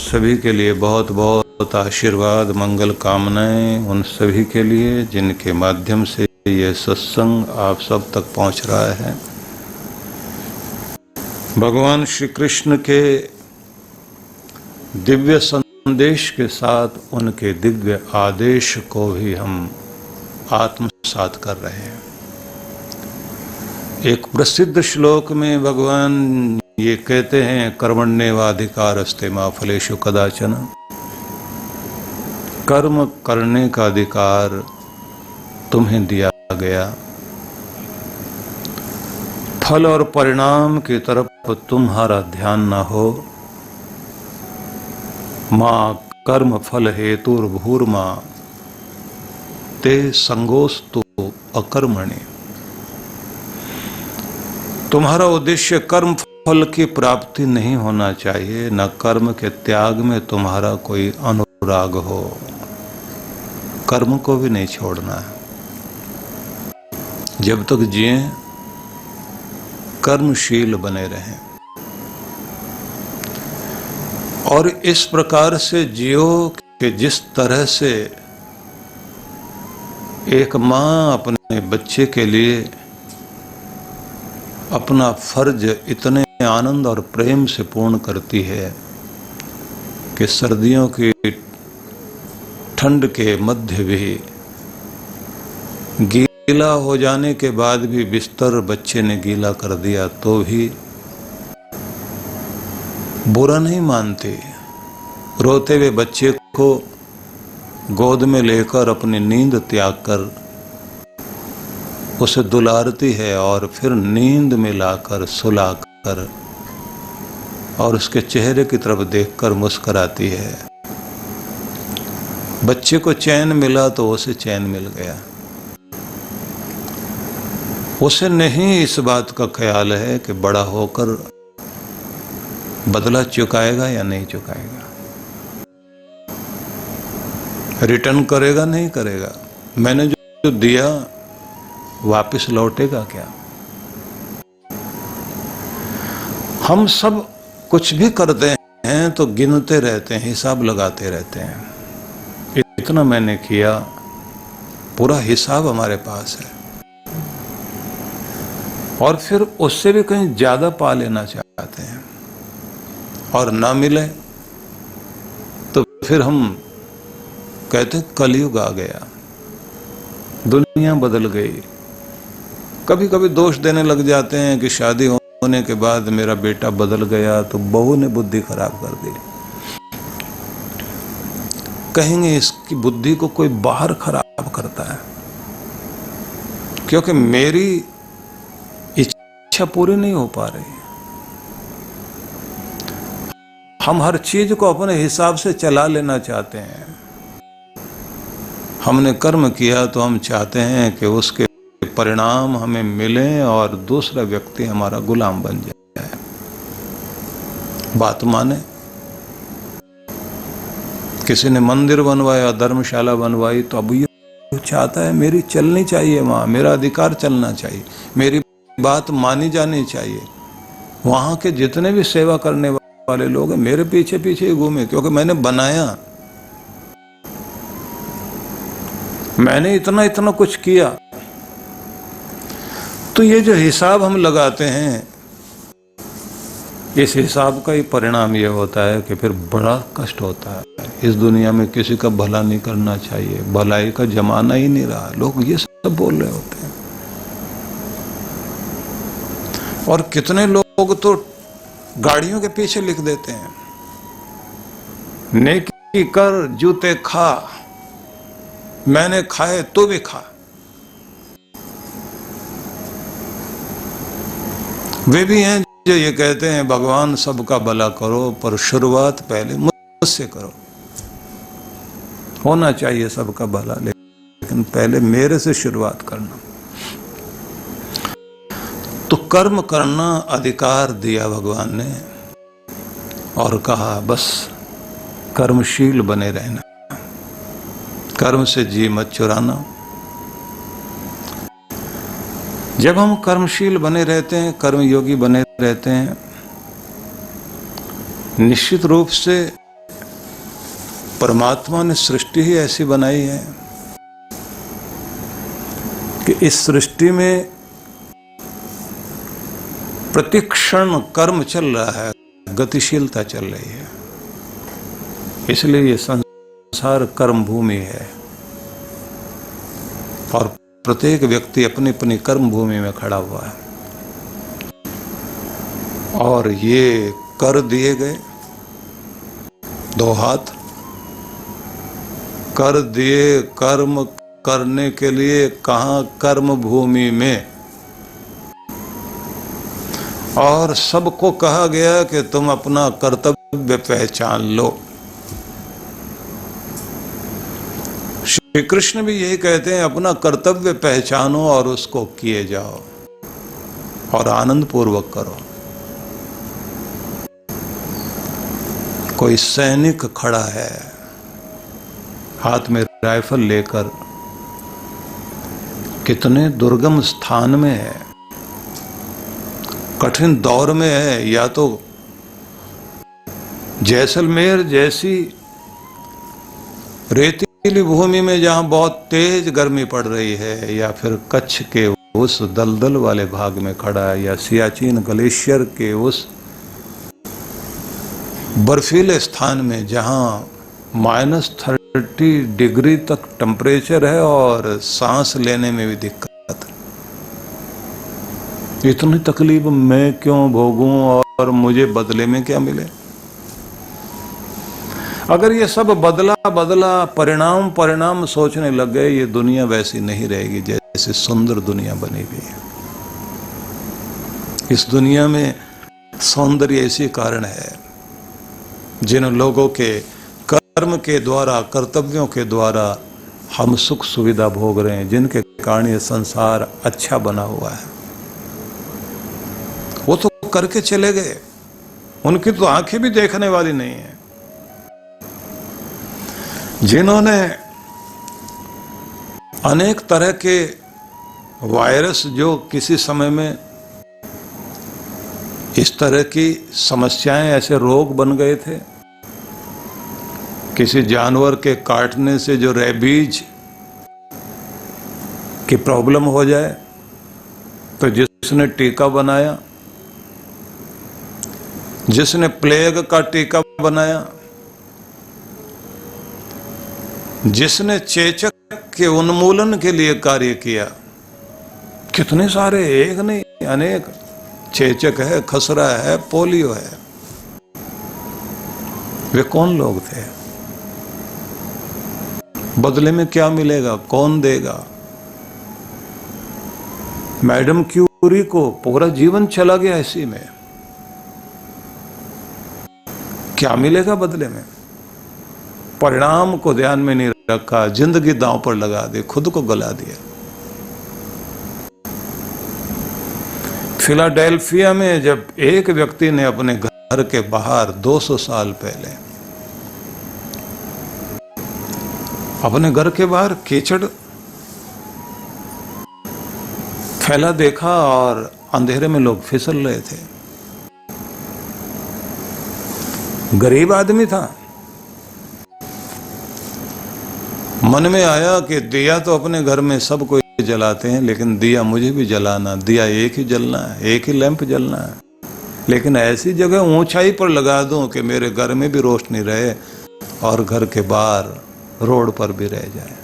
सभी के लिए बहुत बहुत आशीर्वाद, मंगल कामनाएं उन सभी के लिए जिनके माध्यम से ये सत्संग आप सब तक पहुंच रहा है। भगवान श्री कृष्ण के दिव्य संदेश के साथ उनके दिव्य आदेश को भी हम आत्मसात कर रहे हैं। एक प्रसिद्ध श्लोक में भगवान ये कहते हैं, कर्मण्येवाधिकारस्ते मा फलेषु कदाचन। कर्म करने का अधिकार तुम्हें दिया गया, फल और परिणाम की तरफ तुम्हारा ध्यान न हो। मां कर्म फल हेतुर्भूर्मा ते संगोस्तु अकर्मणि। तुम्हारा उद्देश्य कर्म फल की प्राप्ति नहीं होना चाहिए, न कर्म के त्याग में तुम्हारा कोई अनुराग हो। कर्म को भी नहीं छोड़ना है। जब तक जिए कर्मशील बने रहें और इस प्रकार से जियो कि जिस तरह से एक मां अपने बच्चे के लिए अपना फर्ज इतने आनंद और प्रेम से पूर्ण करती है कि सर्दियों की ठंड के मध्य भी गीला हो जाने के बाद भी बिस्तर बच्चे ने गीला कर दिया तो भी बुरा नहीं मानती। रोते हुए बच्चे को गोद में लेकर अपनी नींद त्याग कर उसे दुलारती है और फिर नींद में लाकर सुलाकर और उसके चेहरे की तरफ देखकर मुस्कुराती है। बच्चे को चैन मिला तो उसे चैन मिल गया। उसे नहीं इस बात का ख्याल है कि बड़ा होकर बदला चुकाएगा या नहीं चुकाएगा, रिटर्न करेगा नहीं करेगा, मैंने जो दिया वापस लौटेगा क्या। हम सब कुछ भी करते हैं तो गिनते रहते हैं, हिसाब लगाते रहते हैं। इतना मैंने किया, पूरा हिसाब हमारे पास है और फिर उससे भी कहीं ज्यादा पा लेना चाहते हैं और ना मिले तो फिर हम कहते हैं कलयुग आ गया, दुनिया बदल गई। कभी कभी दोष देने लग जाते हैं कि शादी होने के बाद मेरा बेटा बदल गया तो बहू ने बुद्धि खराब कर दी। कहेंगे इसकी बुद्धि को कोई बाहर खराब करता है, क्योंकि मेरी इच्छा पूरी नहीं हो पा रही। हम हर चीज को अपने हिसाब से चला लेना चाहते हैं। हमने कर्म किया तो हम चाहते हैं कि उसके परिणाम हमें मिले और दूसरा व्यक्ति हमारा गुलाम बन जाए, बात माने। किसी ने मंदिर बनवाया, धर्मशाला बनवाई तो अब ये चाहता है मेरी चलनी चाहिए, वहां मेरा अधिकार चलना चाहिए, मेरी बात मानी जानी चाहिए। वहां के जितने भी सेवा करने वाले लोग हैं मेरे पीछे पीछे घूमे, क्योंकि मैंने बनाया, मैंने इतना इतना कुछ किया। तो ये जो हिसाब हम लगाते हैं, इस हिसाब का ही परिणाम ये होता है कि फिर बड़ा कष्ट होता है। इस दुनिया में किसी का भला नहीं करना चाहिए, भलाई का जमाना ही नहीं रहा, लोग ये सब बोल रहे होते हैं। और कितने लोग तो गाड़ियों के पीछे लिख देते हैं, नेकी कर जूते खा, मैंने खाए तो भी खा। वे भी हैं जो ये कहते हैं भगवान सबका भला करो पर शुरुआत पहले मुझसे करो। होना चाहिए सबका भला, लेकिन पहले मेरे से शुरुआत करना। तो कर्म करना अधिकार दिया भगवान ने और कहा बस कर्मशील बने रहना, कर्म से जी मत चुराना। जब हम कर्मशील बने रहते हैं, कर्मयोगी बने रहते हैं, निश्चित रूप से परमात्मा ने सृष्टि ही ऐसी बनाई है कि इस सृष्टि में प्रतिक्षण कर्म चल रहा है, गतिशीलता चल रही है। इसलिए ये संसार कर्म भूमि है और प्रत्येक व्यक्ति अपनी अपनी कर्म भूमि में खड़ा हुआ है। और ये कर दिए गए 2 हाथ, कर दिए कर्म करने के लिए कहां कर्म भूमि में, और सबको कहा गया कि तुम अपना कर्तव्य पहचान लो। श्री कृष्ण भी यही कहते हैं, अपना कर्तव्य पहचानो और उसको किए जाओ और आनंद पूर्वक करो। कोई सैनिक खड़ा है, हाथ में राइफल लेकर, कितने दुर्गम स्थान में है, कठिन दौर में है, या तो जैसलमेर जैसी रेतीली भूमि में जहां बहुत तेज गर्मी पड़ रही है, या फिर कच्छ के उस दलदल वाले भाग में खड़ा है, या सियाचिन ग्लेशियर के उस बर्फीले स्थान में जहां -30 डिग्री तक टेम्परेचर है और सांस लेने में भी दिक्कत। इतनी तकलीफ मैं क्यों भोगूं और मुझे बदले में क्या मिले? अगर ये सब बदला बदला परिणाम सोचने लग गए, ये दुनिया वैसी नहीं रहेगी जैसे सुंदर दुनिया बनी हुई है। इस दुनिया में सौंदर्य इसी कारण है, जिन लोगों के कर्म के द्वारा, कर्तव्यों के द्वारा हम सुख सुविधा भोग रहे हैं, जिनके कारण ये संसार अच्छा बना हुआ है। वो तो करके चले गए, उनकी तो आंखें भी देखने वाली नहीं है। जिन्होंने अनेक तरह के वायरस, जो किसी समय में इस तरह की समस्याएं, ऐसे रोग बन गए थे, किसी जानवर के काटने से जो रेबीज की प्रॉब्लम हो जाए, तो जिसने टीका बनाया, जिसने प्लेग का टीका बनाया, जिसने चेचक के उन्मूलन के लिए कार्य किया, कितने सारे, एक नहीं अनेक, चेचक है, खसरा है, पोलियो है, वे कौन लोग थे? बदले में क्या मिलेगा, कौन देगा? मैडम क्यूरी को पूरा जीवन चला गया इसी में, क्या मिलेगा बदले में? परिणाम को ध्यान में नहीं रखा, जिंदगी दांव पर लगा दी, खुद को गला दिया। फिलाडेल्फिया में जब एक व्यक्ति ने अपने घर के बाहर 200 साल पहले अपने घर के बाहर कीचड़ फैला देखा और अंधेरे में लोग फिसल रहे थे। गरीब आदमी था, मन में आया कि दिया तो अपने घर में सब कोई जलाते हैं, लेकिन दिया मुझे भी जलाना, दिया एक ही जलना है, एक ही लैंप जलना है, लेकिन ऐसी जगह ऊंचाई पर लगा दूं कि मेरे घर में भी रोशनी रहे और घर के बाहर रोड पर भी रह जाए।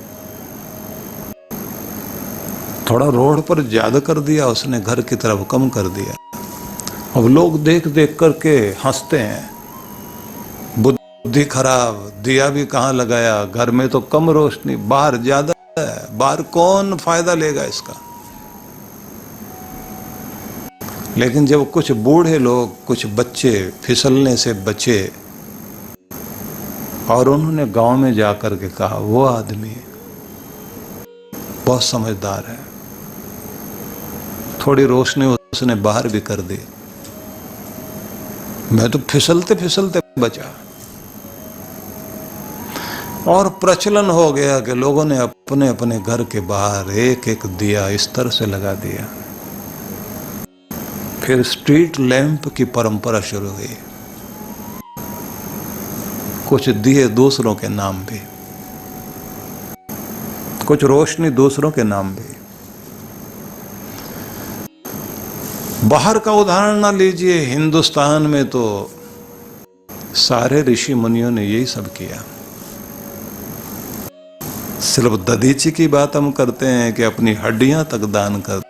थोड़ा रोड पर ज्यादा कर दिया उसने, घर की तरफ कम कर दिया। अब लोग देख देख करके हंसते हैं, बुद्धि खराब, दिया भी कहां लगाया, घर में तो कम रोशनी, बाहर ज्यादा है, बाहर कौन फायदा लेगा इसका? लेकिन जब कुछ बूढ़े लोग, कुछ बच्चे फिसलने से बचे और उन्होंने गांव में जाकर के कहा, वो आदमी बहुत समझदार है, थोड़ी रोशनी उसने बाहर भी कर दी, मैं तो फिसलते फिसलते बचा। और प्रचलन हो गया कि लोगों ने अपने अपने घर के बाहर एक एक दिया इस तरह से लगा दिया। फिर स्ट्रीट लैंप की परंपरा शुरू हुई। कुछ दिए दूसरों के नाम भी, कुछ रोशनी दूसरों के नाम भी। बाहर का उदाहरण ना लीजिए, हिंदुस्तान में तो सारे ऋषि मुनियों ने यही सब किया। सिर्फ दधीची की बात हम करते हैं कि अपनी हड्डियां तक दान करते।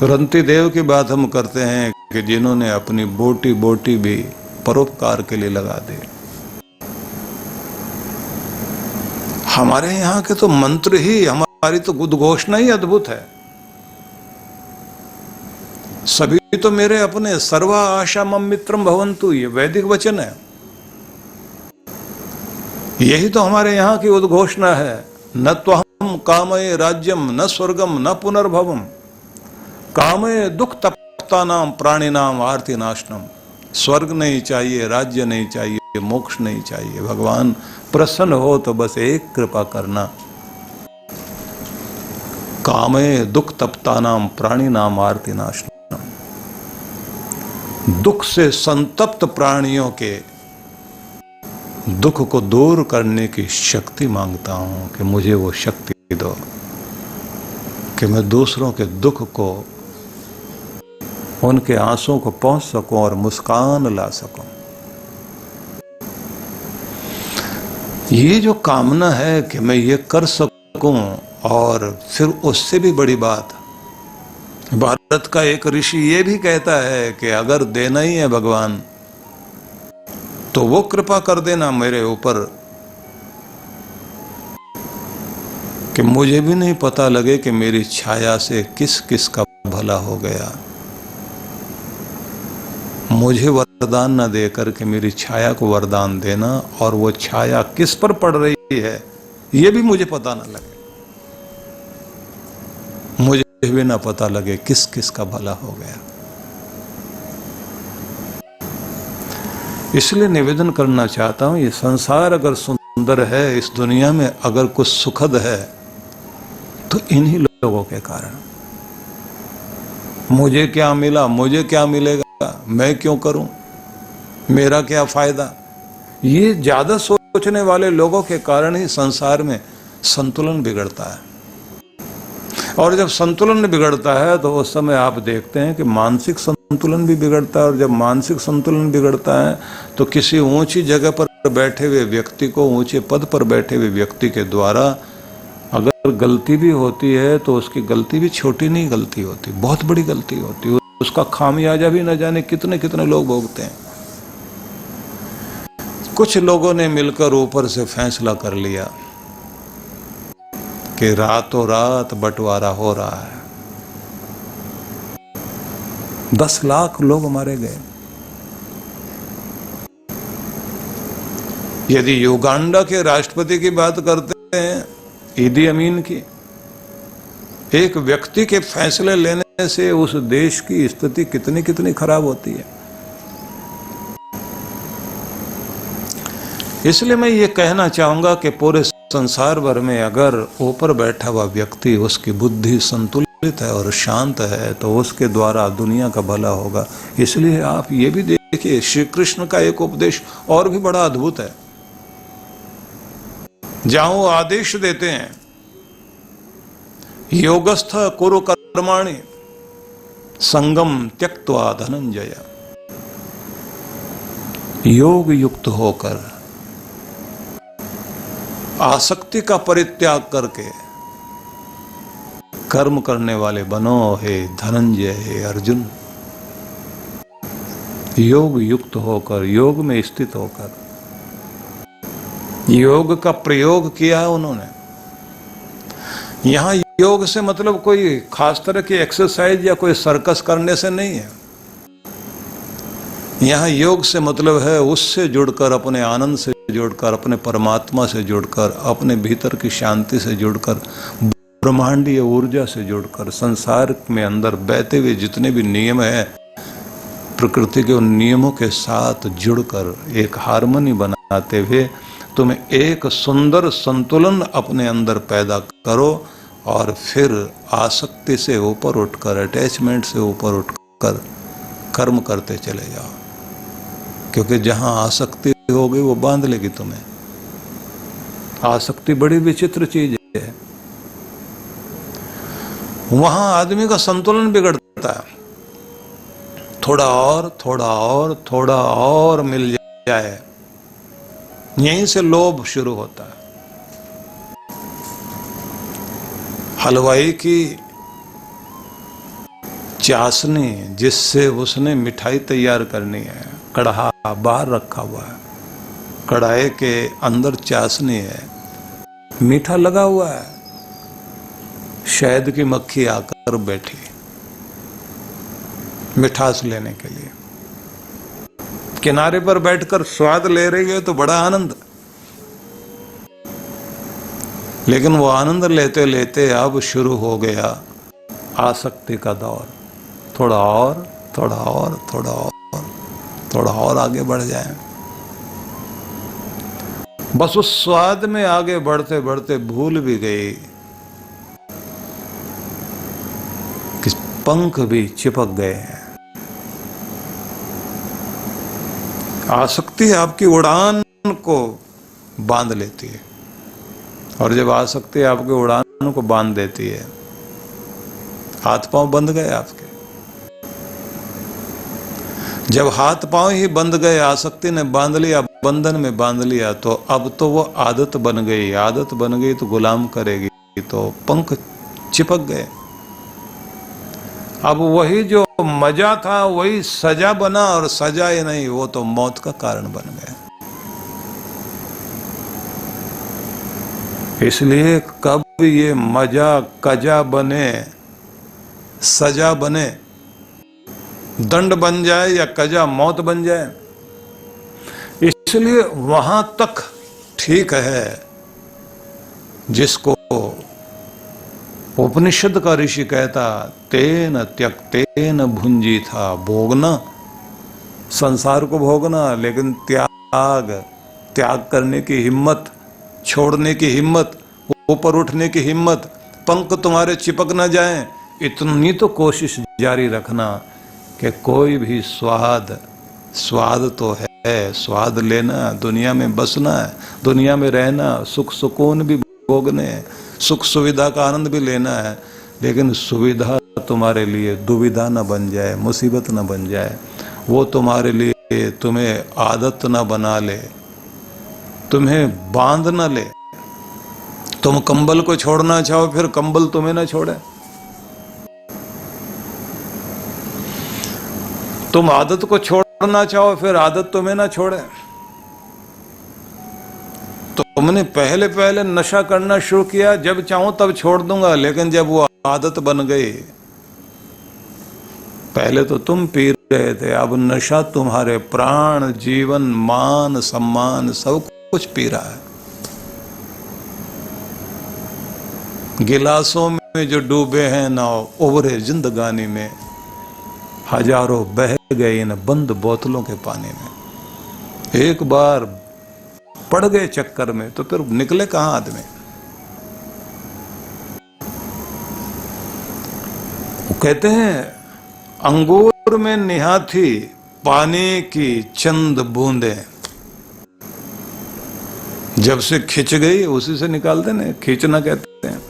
रंती देव की बात हम करते हैं कि जिन्होंने अपनी बोटी बोटी भी परोपकार के लिए लगा दी। हमारे यहाँ के तो मंत्र ही, हमारी तो उद्घोषणा ही अद्भुत है। सभी तो मेरे अपने, सर्वा आशा मम मित्रम भवन्तु, ये वैदिक वचन है। यही तो हमारे यहाँ की उद्घोषणा है। न त्वहम कामये राज्यम न स्वर्गम न पुनर्भवम, कामये दुख तप्ता नाम प्राणी नाम आरती नाशनम। स्वर्ग नहीं चाहिए, राज्य नहीं चाहिए, मोक्ष नहीं चाहिए। भगवान प्रसन्न हो तो बस एक कृपा करना। कामये दुख तप्ता नाम प्राणी नाम आरती नाशनम। दुख से संतप्त प्राणियों के दुख को दूर करने की शक्ति मांगता हूं कि मुझे वो शक्ति दो कि मैं दूसरों के दुख को, उनके आंसुओं को पहुंच सकूं और मुस्कान ला सकूं। ये जो कामना है कि मैं ये कर सकूं, और फिर उससे भी बड़ी बात, भारत का एक ऋषि ये भी कहता है कि अगर देना ही है भगवान तो वो कृपा कर देना मेरे ऊपर कि मुझे भी नहीं पता लगे कि मेरी छाया से किस किस का भला हो गया। मुझे वरदान न देकर के मेरी छाया को वरदान देना, और वो छाया किस पर पड़ रही है ये भी मुझे पता न लगे, मुझे भी ना पता लगे किस किस का भला हो गया। इसलिए निवेदन करना चाहता हूं, ये संसार अगर सुंदर है, इस दुनिया में अगर कुछ सुखद है तो इन्हीं लोगों के कारण। मुझे क्या मिला, मुझे क्या मिलेगा, मैं क्यों करूं, मेरा क्या फायदा, ये ज्यादा सोचने वाले लोगों के कारण ही संसार में संतुलन बिगड़ता है। और जब संतुलन बिगड़ता है तो उस समय आप देखते हैं कि मानसिक संतुलन भी बिगड़ता है। और जब मानसिक संतुलन बिगड़ता है तो किसी ऊंची जगह पर बैठे हुए व्यक्ति को, ऊंचे पद पर बैठे हुए व्यक्ति के द्वारा अगर गलती भी होती है तो उसकी गलती भी छोटी नहीं गलती होती, बहुत बड़ी गलती होती है। उसका खामियाजा भी न जाने कितने कितने लोग भोगते हैं। कुछ लोगों ने मिलकर ऊपर से फैसला कर लिया कि रातों रात बंटवारा हो रहा है, 10 लाख लोग मारे गए। यदि युगांडा के राष्ट्रपति की बात करते हैं, ईदी अमीन की, एक व्यक्ति के फैसले लेने से उस देश की स्थिति कितनी कितनी खराब होती है। इसलिए मैं ये कहना चाहूंगा कि पूरे संसार भर में अगर ऊपर बैठा हुआ व्यक्ति, उसकी बुद्धि संतुलित है और शांत है तो उसके द्वारा दुनिया का भला होगा। इसलिए आप ये भी देखिए, श्री कृष्ण का एक उपदेश और भी बड़ा अद्भुत है, जहां वो आदेश देते हैं, योगस्थ कुरु कर्माणि संगम त्यक्त्वा धनंजय। योग युक्त होकर, आसक्ति का परित्याग करके कर्म करने वाले बनो हे धनंजय, हे अर्जुन। योग युक्त होकर, योग में स्थित होकर, योग का प्रयोग किया है उन्होंने। यहां योग से मतलब कोई खास तरह की एक्सरसाइज या कोई सर्कस करने से नहीं है। यहां योग से मतलब है उससे जुड़कर, अपने आनंद से जुड़कर, अपने परमात्मा से जुड़कर, अपने भीतर की शांति से जुड़कर, ब्रह्मांडीय ऊर्जा से जुड़कर, संसार में अंदर बहते हुए जितने भी नियम है, प्रकृति के उन नियमों के साथ जुड़कर एक हार्मनी बनाते हुए तुम एक सुंदर संतुलन अपने अंदर पैदा करो, और फिर आसक्ति से ऊपर उठकर, अटैचमेंट से ऊपर उठकर कर्म करते चले जाओ। क्योंकि जहां आसक्ति होगी वो बांध लेगी तुम्हें। आसक्ति बड़ी विचित्र चीज है, वहां आदमी का संतुलन बिगड़ता है। थोड़ा और थोड़ा और थोड़ा और मिल जाए, यहीं से लोभ शुरू होता है। हलवाई की चाशनी जिससे उसने मिठाई तैयार करनी है, कढ़ा बाहर रखा हुआ है, कढ़ाई के अंदर चाशनी है, मीठा लगा हुआ है, शहद की मक्खी आकर बैठी मिठास लेने के लिए, किनारे पर बैठकर स्वाद ले रही है तो बड़ा आनंद, लेकिन वो आनंद लेते लेते अब शुरू हो गया आसक्ति का दौर। थोड़ा और थोड़ा और थोड़ा और थोड़ा और आगे बढ़ जाए। बस उस स्वाद में आगे बढ़ते बढ़ते भूल भी गई कि पंख भी चिपक गए हैं। आसक्ति आपकी उड़ान को बांध लेती है, और जब आसक्ति आपकी उड़ान को बांध देती है, हाथ पांव बंध गए आपके। जब हाथ पांव ही बंध गए, आसक्ति ने बांध लिया, बंधन में बांध लिया, तो अब तो वो आदत बन गई। आदत बन गई तो गुलाम करेगी, तो पंख चिपक गए। अब वही जो मजा था वही सजा बना, और सजा ही नहीं, वो तो मौत का कारण बन गया। इसलिए कब ये मजा कजा बने, सजा बने, दंड बन जाए या कजा मौत बन जाए, इसलिए वहां तक ठीक है जिसको उपनिषद का ऋषि कहता, तेन त्यक्तेन भुंजी था। भोगना, संसार को भोगना, लेकिन त्याग करने की हिम्मत, छोड़ने की हिम्मत, ऊपर उठने की हिम्मत, पंख तुम्हारे चिपक न जाएं, इतनी तो कोशिश जारी रखना कि कोई भी स्वाद तो है, स्वाद लेना, दुनिया में बसना है, दुनिया में रहना, सुख सुकून भी भोगने, सुख सुविधा का आनंद भी लेना है, लेकिन सुविधा तुम्हारे लिए दुविधा न बन जाए, मुसीबत न बन जाए, वो तुम्हारे लिए तुम्हें आदत न बना ले, तुम्हें बांध न ले। तुम कंबल को छोड़ना चाहो, फिर कंबल तुम्हें ना छोड़े। तुम आदत को छोड़ना चाहो, फिर आदत तुम्हें ना छोड़े। तुमने पहले नशा करना शुरू किया, जब चाहूं तब छोड़ दूंगा, लेकिन जब वो आदत बन गई, पहले तो तुम पी रहे थे, अब नशा तुम्हारे प्राण, जीवन, मान, सम्मान सब कुछ पी रहा है। गिलासों में जो डूबे हैं नाव, उभरे जिंदगानी में, हजारों बह गए इन बंद बोतलों के पानी में। एक बार पड़ गए चक्कर में तो फिर निकले कहां आदमी। वो कहते हैं, अंगूर में निहाथी पानी की चंद बूंदे, जब से खिंच गई, उसी से निकालते ना, खींचना कहते हैं।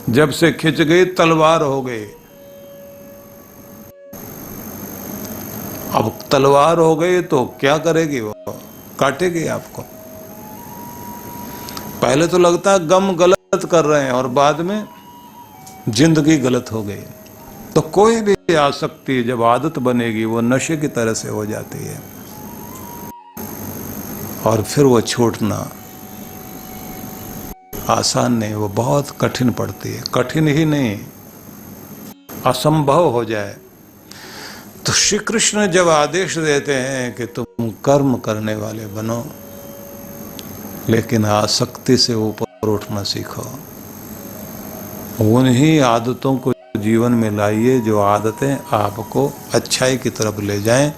जब से खिंच गई तलवार हो गई। अब तलवार हो गई तो क्या करेगी, वो काटेगी आपको। पहले तो लगता है गम गलत कर रहे हैं, और बाद में जिंदगी गलत हो गई। तो कोई भी आसक्ति जब आदत बनेगी, वो नशे की तरह से हो जाती है, और फिर वो छूटना आसान नहीं, वो बहुत कठिन पड़ती है। कठिन ही नहीं, असंभव हो जाए। तो श्री कृष्ण जब आदेश देते हैं कि तुम कर्म करने वाले बनो, लेकिन आसक्ति से ऊपर उठना सीखो। उन्हीं आदतों को जीवन में लाइए जो आदतें आपको अच्छाई की तरफ ले जाएं,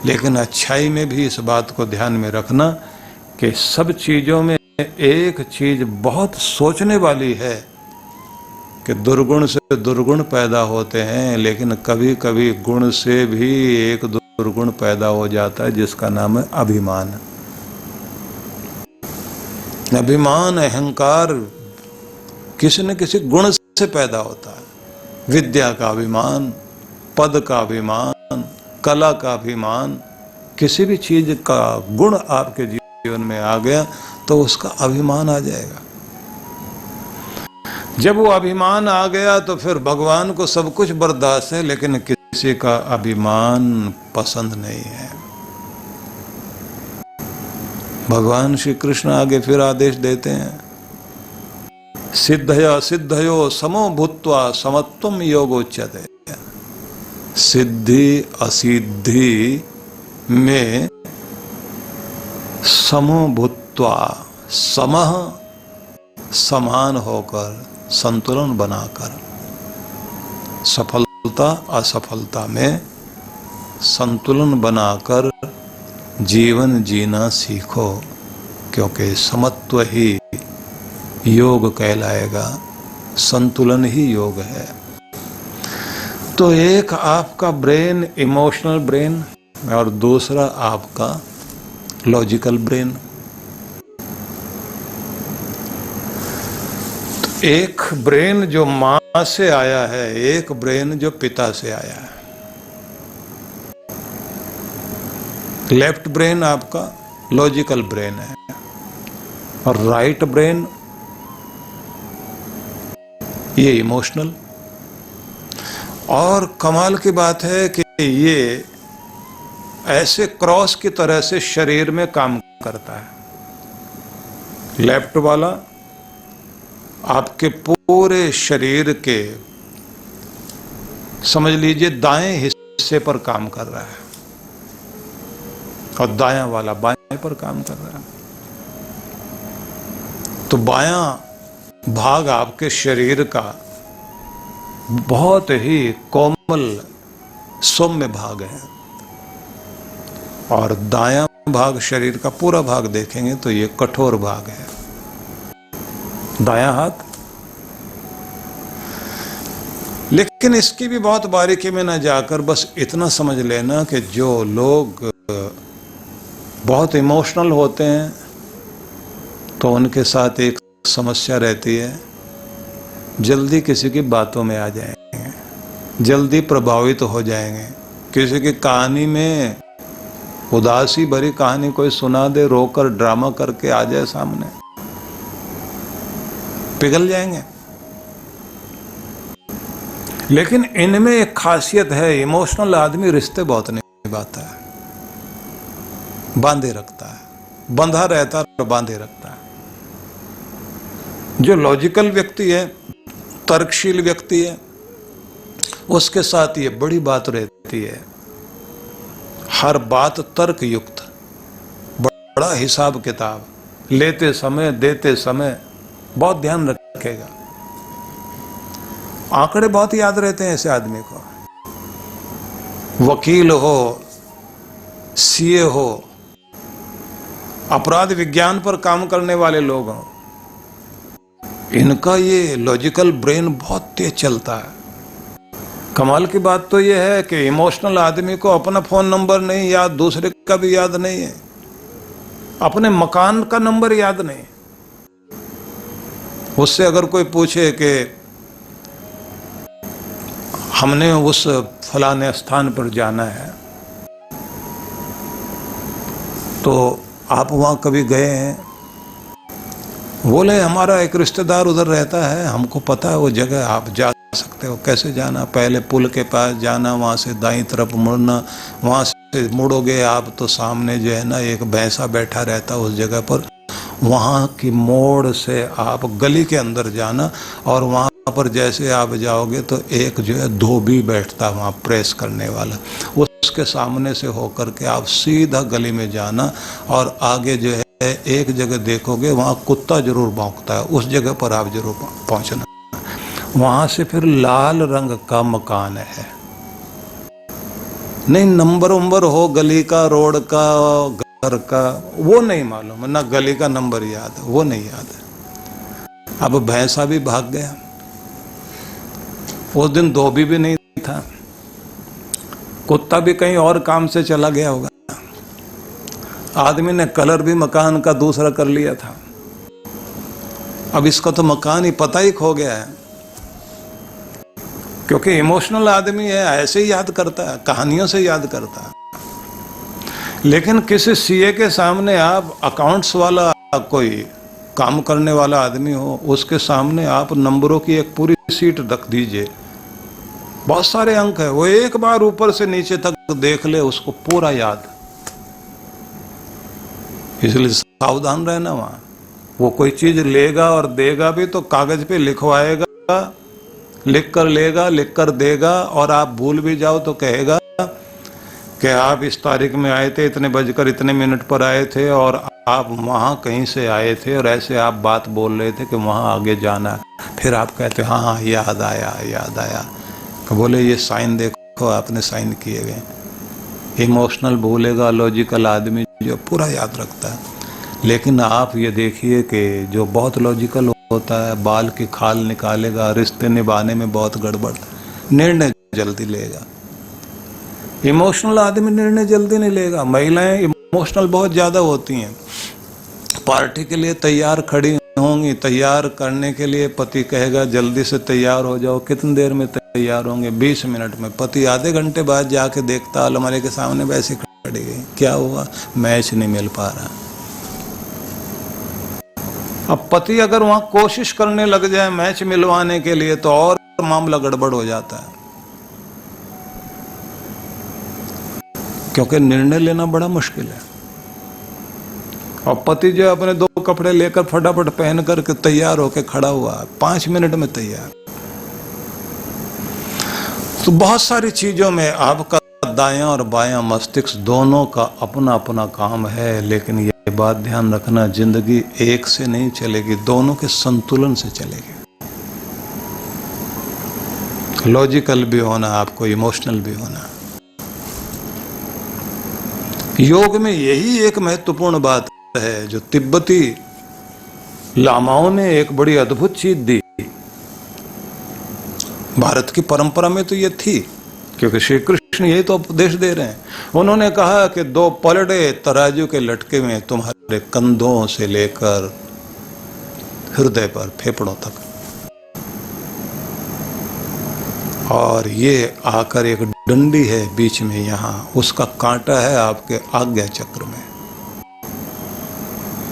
लेकिन अच्छाई में भी इस बात को ध्यान में रखना कि सब चीजों में एक चीज बहुत सोचने वाली है कि दुर्गुण से दुर्गुण पैदा होते हैं, लेकिन कभी कभी गुण से भी एक दुर्गुण पैदा हो जाता है जिसका नाम है अभिमान। अभिमान, अहंकार किसी न किसी गुण से पैदा होता है। विद्या का अभिमान, पद का अभिमान, कला का अभिमान, किसी भी चीज का गुण आपके जीवन में आ गया तो उसका अभिमान आ जाएगा। जब वो अभिमान आ गया तो फिर भगवान को सब कुछ बर्दाश्त है, लेकिन किसी का अभिमान पसंद नहीं है। भगवान श्री कृष्ण आगे फिर आदेश देते हैं, सिद्धया सिद्धयो समो भूत्वा समत्वम योगोच्यते। सिद्धि असिद्धि में समो भूत्वा, समः समान होकर, संतुलन बनाकर, सफलता असफलता में संतुलन बनाकर जीवन जीना सीखो, क्योंकि समत्व ही योग कहलाएगा, संतुलन ही योग है। तो एक आपका ब्रेन, इमोशनल ब्रेन, और दूसरा आपका लॉजिकल ब्रेन। तो एक ब्रेन जो मां से आया है, एक ब्रेन जो पिता से आया है। लेफ्ट ब्रेन आपका लॉजिकल ब्रेन है और राइट ब्रेन ये इमोशनल। और कमाल की बात है कि ये ऐसे क्रॉस की तरह से शरीर में काम करता है। लेफ्ट वाला आपके पूरे शरीर के, समझ लीजिए, दाएं हिस्से पर काम कर रहा है और दायां वाला बाएं पर काम कर रहा है। तो बायां भाग आपके शरीर का बहुत ही कोमल सौम्य भाग है और दायां भाग शरीर का पूरा भाग देखेंगे तो ये कठोर भाग है, दायां हाथ। लेकिन इसकी भी बहुत बारीकी में ना जाकर बस इतना समझ लेना कि जो लोग बहुत इमोशनल होते हैं तो उनके साथ एक समस्या रहती है, जल्दी किसी की बातों में आ जाएंगे, जल्दी प्रभावित हो जाएंगे। किसी की कहानी में, उदासी भरी कहानी कोई सुना दे, रोकर ड्रामा करके आ जाए सामने, पिघल जाएंगे। लेकिन इनमें एक खासियत है, इमोशनल आदमी रिश्ते बहुत निभाता है, बांधे रखता है, बंधा रहता है तो बांधे रखता है। जो लॉजिकल व्यक्ति है, तर्कशील व्यक्ति है, उसके साथ ये बड़ी बात रहती है, हर बात तर्क युक्त, बड़ा हिसाब किताब, लेते समय देते समय बहुत ध्यान रखेगा। आंकड़े बहुत याद रहते हैं ऐसे आदमी को। वकील हो, सीए हो, अपराध विज्ञान पर काम करने वाले लोग हों, इनका ये लॉजिकल ब्रेन बहुत तेज चलता है। कमाल की बात तो ये है कि इमोशनल आदमी को अपना फोन नंबर नहीं याद, दूसरे का भी याद नहीं है, अपने मकान का नंबर याद नहीं। उससे अगर कोई पूछे कि हमने उस फलाने स्थान पर जाना है तो आप वहां कभी गए हैं? बोले हमारा एक रिश्तेदार उधर रहता है, हमको पता है वो जगह, आप जा सकते हो। कैसे जाना? पहले पुल के पास जाना, वहाँ से दाईं तरफ मुड़ना, वहाँ से मुड़ोगे आप तो सामने जो है ना एक भैंसा बैठा रहता उस जगह पर, वहाँ की मोड़ से आप गली के अंदर जाना और वहाँ पर जैसे आप जाओगे तो एक जो है धोबी बैठता वहाँ प्रेस करने वाला, उसके सामने से होकर के आप सीधा गली में जाना और आगे जो है एक जगह देखोगे वहाँ कुत्ता जरूर भौंकता है, उस जगह पर आप जरूर पहुँचना। वहाँ से फिर लाल रंग का मकान है, नहीं नंबर उम्बर हो गली का, रोड का, घर का, वो नहीं मालूम, ना गली का नंबर याद है, वो नहीं याद है। अब भैंसा भी भाग गया, उस दिन धोबी भी नहीं था। कुत्ता भी कहीं और काम से चला गया होगा, आदमी ने कलर भी मकान का दूसरा कर लिया था, अब इसका तो मकान ही पता ही खो गया है। क्योंकि इमोशनल आदमी है, ऐसे ही याद करता है, कहानियों से याद करता है। लेकिन किसी सीए के सामने आप, अकाउंट्स वाला कोई काम करने वाला आदमी हो, उसके सामने आप नंबरों की एक पूरी सीट रख दीजिए, बहुत सारे अंक है, वो एक बार ऊपर से नीचे तक देख ले, उसको पूरा याद। इसलिए सावधान रहना। वहां वो कोई चीज लेगा और देगा भी तो कागज पे लिखवाएगा, लिख कर लेगा, लिख कर देगा, और आप भूल भी जाओ तो कहेगा कि आप इस तारीख में आए थे, इतने बजकर इतने मिनट पर आए थे, और आप वहां कहीं से आए थे, और ऐसे आप बात बोल रहे थे कि वहां आगे जाना। फिर आप कहते हाँ हाँ याद आया, याद आया। बोले ये साइन देखो, आपने साइन किए गए। इमोशनल भूलेगा, लॉजिकल आदमी जो पूरा याद रखता है। लेकिन आप ये देखिए कि जो बहुत लॉजिकल होता है, बाल की खाल निकालेगा, रिश्ते निभाने में बहुत गड़बड़, निर्णय जल्दी लेगा। इमोशनल आदमी निर्णय जल्दी नहीं लेगा। महिलाएं इमोशनल बहुत ज्यादा होती हैं, पार्टी के लिए तैयार खड़ी होंगी, तैयार करने के लिए पति कहेगा जल्दी से तैयार हो जाओ, कितनी देर में तैयार होंगे, 20 मिनट में। पति आधे घंटे बाद जाके देखता अलमारी के सामने वैसे खड़ी गई, क्या हुआ, मैच नहीं मिल पा रहा। अब पति अगर वहां कोशिश करने लग जाए मैच मिलवाने के लिए तो और मामला गड़बड़ हो जाता है, क्योंकि निर्णय लेना बड़ा मुश्किल है। और पति जो अपने 2 कपड़े लेकर फटाफट पहन करके तैयार होकर खड़ा हुआ, 5 मिनट में तैयार। तो बहुत सारी चीजों में आपका दायां और बायां मस्तिष्क दोनों का अपना अपना काम है। लेकिन ये बात ध्यान रखना, जिंदगी एक से नहीं चलेगी, दोनों के संतुलन से चलेगी। लॉजिकल भी होना आपको, इमोशनल भी होना। योग में यही एक महत्वपूर्ण बात है जो तिब्बती लामाओं ने एक बड़ी अद्भुत चीज दी। भारत की परंपरा में तो ये थी, क्योंकि श्री कृष्ण यही तो उपदेश दे रहे हैं। उन्होंने कहा कि 2 पलड़े तराजू के लटके में तुम्हारे कंधों से लेकर हृदय पर, फेफड़ों तक, और ये आकर एक डंडी है बीच में, यहां उसका कांटा है आपके आज्ञा चक्र में,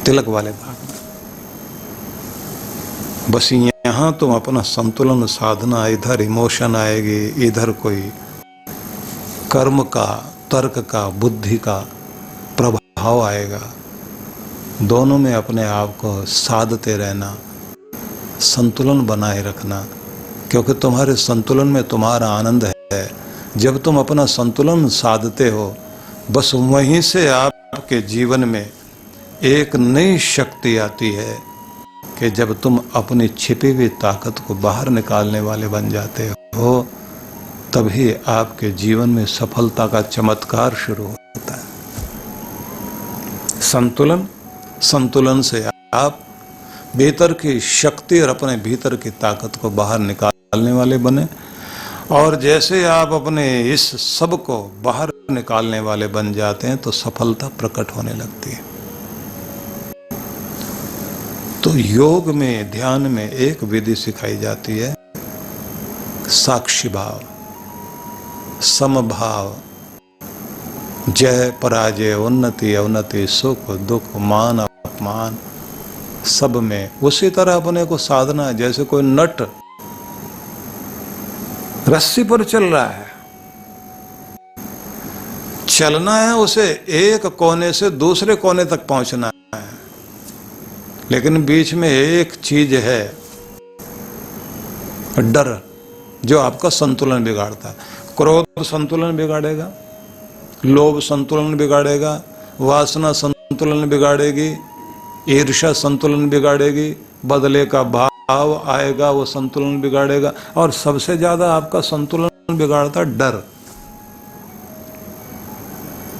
तिलक वाले भाग में। बस यहां तुम अपना संतुलन साधना, इधर इमोशन आएगी, इधर कोई कर्म का, तर्क का, बुद्धि का प्रभाव आएगा। दोनों में अपने आप को साधते रहना, संतुलन बनाए रखना, क्योंकि तुम्हारे संतुलन में तुम्हारा आनंद है। जब तुम अपना संतुलन साधते हो, बस वहीं से आपके जीवन में एक नई शक्ति आती है कि जब तुम अपनी छिपी हुई ताकत को बाहर निकालने वाले बन जाते हो, तभी आपके जीवन में सफलता का चमत्कार शुरू होता है। संतुलन, संतुलन से आप भीतर की शक्ति और अपने भीतर की ताकत को बाहर निकालने वाले बने, और जैसे आप अपने इस सब को बाहर निकालने वाले बन जाते हैं तो सफलता प्रकट होने लगती है। तो योग में, ध्यान में एक विधि सिखाई जाती है, साक्षी भाव, समभाव, जय पराजय, उन्नति अवनति, सुख दुख, मान अपमान, सब में उसी तरह अपने को साधना है। जैसे कोई नट रस्सी पर चल रहा है, चलना है उसे, एक कोने से दूसरे कोने तक पहुंचना है, लेकिन बीच में एक चीज है, डर, जो आपका संतुलन बिगाड़ता है। क्रोध संतुलन बिगाड़ेगा, लोभ संतुलन बिगाड़ेगा, वासना संतुलन बिगाड़ेगी, ईर्ष्या संतुलन बिगाड़ेगी, बदले का भाव आएगा, वो संतुलन बिगाड़ेगा, और सबसे ज्यादा आपका संतुलन बिगाड़ता डर।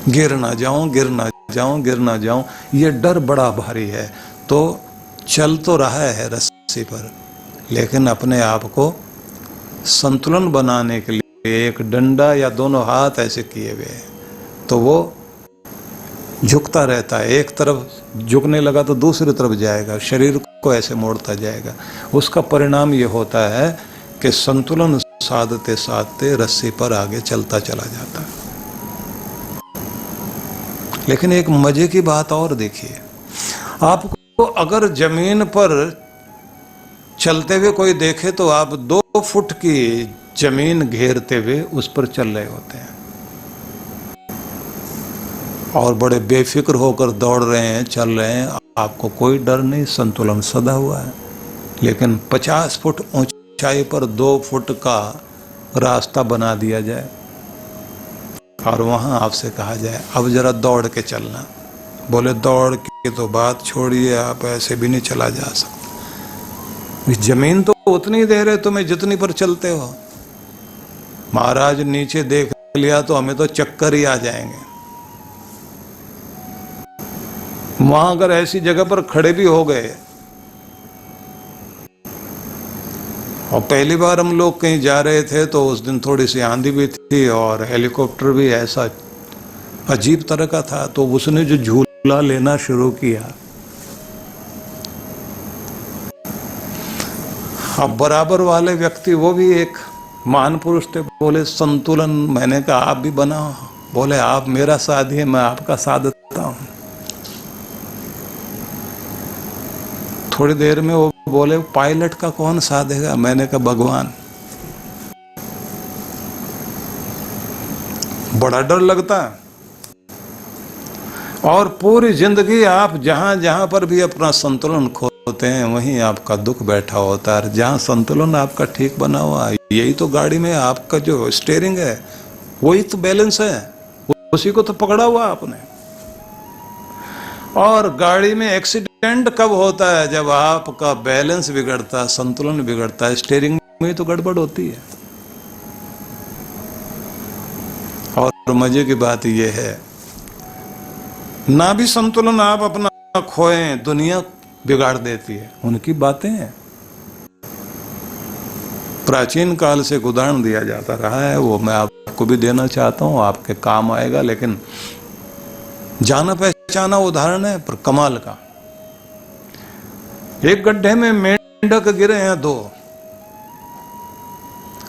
गिर ना जाऊं, गिर ना जाऊं, गिर ना जाऊं, ये डर बड़ा भारी है। तो चल तो रहा है रस्सी पर, लेकिन अपने आप को संतुलन बनाने के एक डंडा या दोनों हाथ ऐसे किए हुए, तो वो झुकता रहता है। एक तरफ झुकने लगा तो दूसरी तरफ जाएगा, शरीर को ऐसे मोड़ता जाएगा। उसका परिणाम ये होता है कि संतुलन साधते साधते रस्सी पर आगे चलता चला जाता है। लेकिन एक मजे की बात और देखिए, आपको अगर जमीन पर चलते हुए कोई देखे तो आप 2 फुट की जमीन घेरते हुए उस पर चल रहे होते हैं और बड़े बेफिक्र होकर दौड़ रहे हैं, चल रहे हैं, आपको कोई डर नहीं, संतुलन सदा हुआ है। लेकिन 50 फुट ऊंचाई पर 2 फुट का रास्ता बना दिया जाए और वहां आपसे कहा जाए अब जरा दौड़ के चलना, बोले दौड़ की तो बात छोड़िए, आप ऐसे भी नहीं चला जा सकता। जमीन तो उतनी दे रहे तुम्हें जितनी पर चलते हो। महाराज नीचे देख लिया तो हमें तो चक्कर ही आ जाएंगे। वहां अगर ऐसी जगह पर खड़े भी हो गए, और पहली बार हम लोग कहीं जा रहे थे तो उस दिन थोड़ी सी आंधी भी थी और हेलीकॉप्टर भी ऐसा अजीब तरह का था, तो उसने जो झूला लेना शुरू किया, अब बराबर वाले व्यक्ति वो भी एक महान पुरुष थे, बोले संतुलन, मैंने कहा आप भी बनाओ, बोले आप मेरा साथी है, मैं आपका साथ देता हूं। थोड़ी देर में वो बोले पायलट का कौन साथ देगा, मैंने कहा भगवान। बड़ा डर लगता है। और पूरी जिंदगी आप जहां जहां पर भी अपना संतुलन खोते हैं वहीं आपका दुख बैठा होता है। जहां संतुलन आपका ठीक बना हुआ है, यही तो गाड़ी में आपका जो स्टीयरिंग है वही तो बैलेंस है, उसी को तो पकड़ा हुआ आपने। और गाड़ी में एक्सीडेंट कब होता है, जब आपका बैलेंस बिगड़ता है, संतुलन बिगड़ता है, स्टीयरिंग में तो गड़बड़ होती है। और मजे की बात यह है, ना भी संतुलन आप अपना खोएं, दुनिया बिगाड़ देती है। उनकी बातें हैं, प्राचीन काल से एक उदाहरण दिया जाता रहा है, वो मैं आपको भी देना चाहता हूं, आपके काम आएगा। लेकिन जाना पहचाना उदाहरण है पर कमाल का। एक गड्ढे में मेंढक गिरे हैं 2,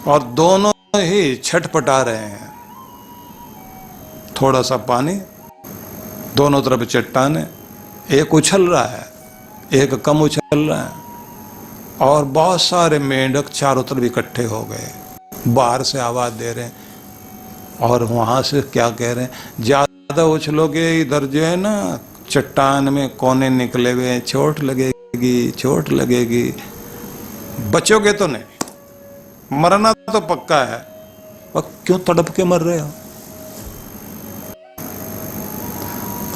और दोनों ही छटपटा रहे हैं। थोड़ा सा पानी, दोनों तरफ चट्टाने, एक उछल रहा है, एक कम उछल रहा है, और बहुत सारे मेंढक चारों तरफ इकट्ठे हो गए, बाहर से आवाज दे रहे हैं और वहां से क्या कह रहे हैं, ज्यादा उछलोगे इधर जो है ना चट्टान में कोने निकले हुए, चोट लगेगी, चोट लगेगी, बचोगे तो नहीं, मरना तो पक्का है। और क्यों तड़प के मर रहे हो?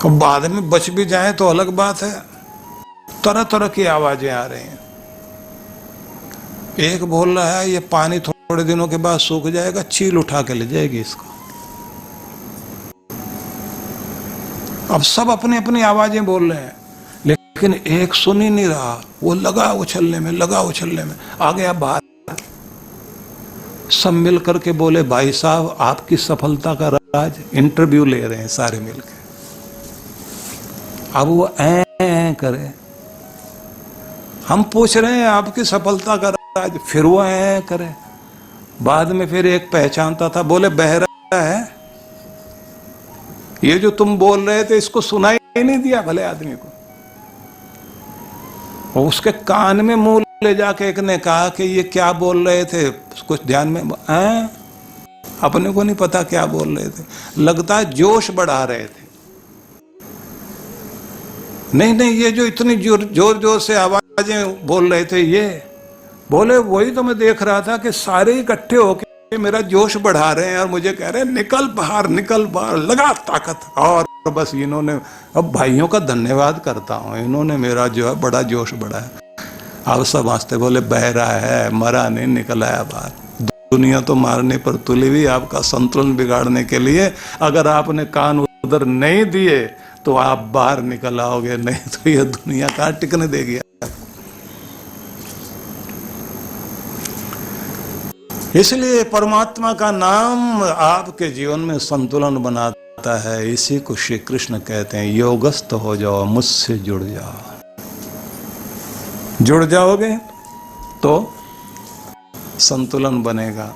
बाद में बच भी जाए तो अलग बात है। तरह तरह की आवाजें आ रही हैं। एक बोल रहा है ये पानी थोड़े दिनों के बाद सूख जाएगा, चील उठा के ले जाएगी इसको। अब सब अपनी अपनी आवाजें बोल रहे हैं, लेकिन एक सुन ही नहीं रहा। वो लगा उछलने में, लगा उछलने में, आ गया बाहर। सब मिल करके बोले भाई साहब आपकी सफलता का राज, इंटरव्यू ले रहे हैं सारे मिलकर। अब वो ऐ करे, हम पूछ रहे हैं आपकी सफलता का राज, फिर वो ऐ करे। बाद में फिर एक पहचानता था, बोले बहरा है, ये जो तुम बोल रहे थे इसको सुनाई नहीं दिया भले आदमी को। और उसके कान में मुंह ले जाके एक ने कहा कि ये क्या बोल रहे थे, कुछ ध्यान में अपने को नहीं पता क्या बोल रहे थे, लगता है जोश बढ़ा रहे थे। नहीं नहीं, ये जो इतनी जोर जोर से आवाजें बोल रहे थे, ये बोले वही तो मैं देख रहा था कि सारे इकट्ठे होके मेरा जोश बढ़ा रहे हैं और मुझे कह रहे हैं निकल बाहर, निकल बाहर, लगा ताकत। और बस इन्होंने, अब भाइयों का धन्यवाद करता हूं, इन्होंने मेरा जो है बड़ा जोश बढ़ाया। अब सब हंसते, बोले बह रहा है, मरा नहीं, निकल आया बाहर। दुनिया तो मारने पर तुली हुई, आपका संतुलन बिगाड़ने के लिए। अगर आपने कान उधर नहीं दिए तो आप बाहर निकल आओगे, नहीं तो ये दुनिया कहां टिकने देगी। इसलिए परमात्मा का नाम आपके जीवन में संतुलन बनाता है। इसी को श्री कृष्ण कहते हैं, योगस्थ हो जाओ, मुझसे जुड़ जाओ। जुड़ जाओगे तो संतुलन बनेगा।